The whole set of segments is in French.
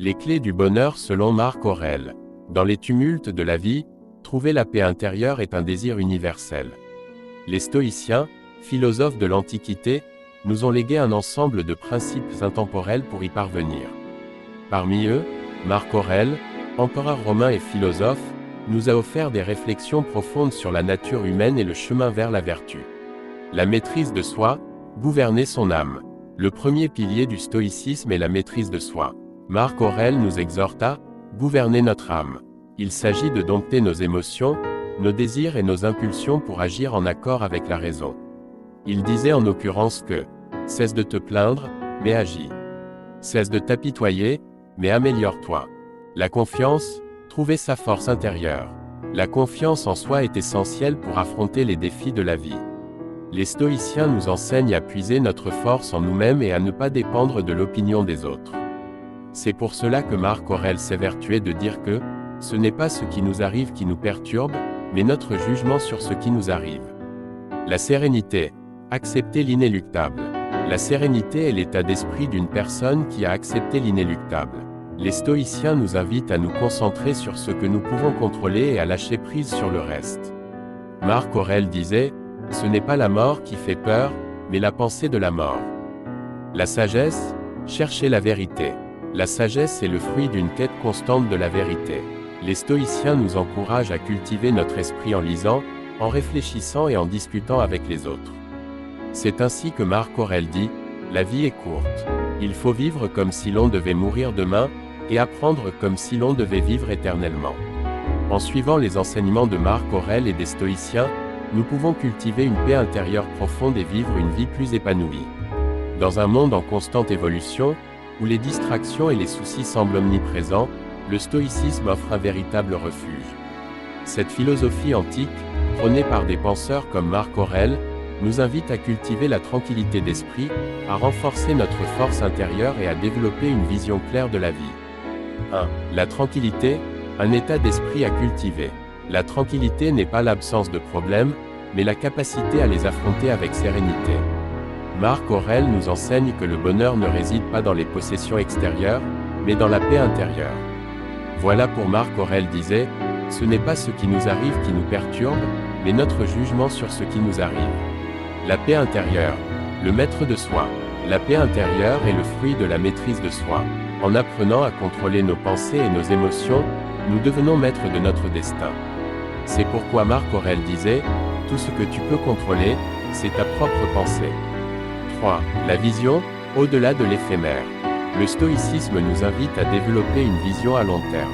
Les clés du bonheur selon Marc Aurèle. Dans les tumultes de la vie, trouver la paix intérieure est un désir universel. Les stoïciens, philosophes de l'Antiquité, nous ont légué un ensemble de principes intemporels pour y parvenir. Parmi eux, Marc Aurèle, empereur romain et philosophe, nous a offert des réflexions profondes sur la nature humaine et le chemin vers la vertu. La maîtrise de soi, gouverner son âme. Le premier pilier du stoïcisme est la maîtrise de soi. Marc Aurèle nous exhorta, gouverner notre âme. Il s'agit de dompter nos émotions, nos désirs et nos impulsions pour agir en accord avec la raison. Il disait en l'occurrence que « Cesse de te plaindre, mais agis. Cesse de t'apitoyer, mais améliore-toi. » La confiance, trouver sa force intérieure. La confiance en soi est essentielle pour affronter les défis de la vie. Les stoïciens nous enseignent à puiser notre force en nous-mêmes et à ne pas dépendre de l'opinion des autres. C'est pour cela que Marc Aurèle s'évertuait de dire que « ce n'est pas ce qui nous arrive qui nous perturbe, mais notre jugement sur ce qui nous arrive. » La sérénité, accepter l'inéluctable. La sérénité est l'état d'esprit d'une personne qui a accepté l'inéluctable. Les stoïciens nous invitent à nous concentrer sur ce que nous pouvons contrôler et à lâcher prise sur le reste. Marc Aurèle disait « Ce n'est pas la mort qui fait peur, mais la pensée de la mort. » La sagesse, chercher la vérité. La sagesse est le fruit d'une quête constante de la vérité. Les stoïciens nous encouragent à cultiver notre esprit en lisant, en réfléchissant et en discutant avec les autres. C'est ainsi que Marc Aurèle dit « La vie est courte. Il faut vivre comme si l'on devait mourir demain, et apprendre comme si l'on devait vivre éternellement. » En suivant les enseignements de Marc Aurèle et des stoïciens, nous pouvons cultiver une paix intérieure profonde et vivre une vie plus épanouie. Dans un monde en constante évolution, où les distractions et les soucis semblent omniprésents, le stoïcisme offre un véritable refuge. Cette philosophie antique, prônée par des penseurs comme Marc Aurèle, nous invite à cultiver la tranquillité d'esprit, à renforcer notre force intérieure et à développer une vision claire de la vie. 1. La tranquillité, un état d'esprit à cultiver. La tranquillité n'est pas l'absence de problèmes, mais la capacité à les affronter avec sérénité. Marc Aurèle nous enseigne que le bonheur ne réside pas dans les possessions extérieures, mais dans la paix intérieure. Voilà pour Marc Aurèle disait, « Ce n'est pas ce qui nous arrive qui nous perturbe, mais notre jugement sur ce qui nous arrive. » La paix intérieure, le maître de soi. La paix intérieure est le fruit de la maîtrise de soi. En apprenant à contrôler nos pensées et nos émotions, nous devenons maîtres de notre destin. C'est pourquoi Marc Aurèle disait, « Tout ce que tu peux contrôler, c'est ta propre pensée. » 3. La vision, au-delà de l'éphémère. Le stoïcisme nous invite à développer une vision à long terme.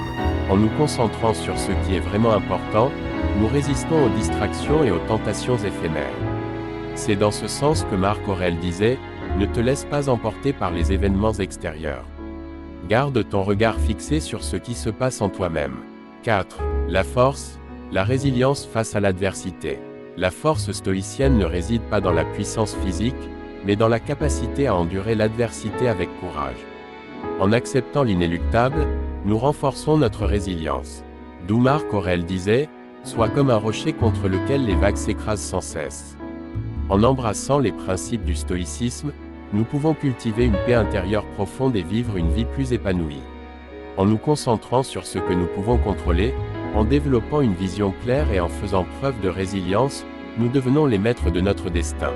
En nous concentrant sur ce qui est vraiment important, nous résistons aux distractions et aux tentations éphémères. C'est dans ce sens que Marc Aurèle disait « Ne te laisse pas emporter par les événements extérieurs. Garde ton regard fixé sur ce qui se passe en toi-même. » 4. La force, la résilience face à l'adversité. La force stoïcienne ne réside pas dans la puissance physique, mais dans la capacité à endurer l'adversité avec courage. En acceptant l'inéluctable, nous renforçons notre résilience. D'où Marc Aurèle disait « Sois comme un rocher contre lequel les vagues s'écrasent sans cesse. » En embrassant les principes du stoïcisme, nous pouvons cultiver une paix intérieure profonde et vivre une vie plus épanouie. En nous concentrant sur ce que nous pouvons contrôler, en développant une vision claire et en faisant preuve de résilience, nous devenons les maîtres de notre destin.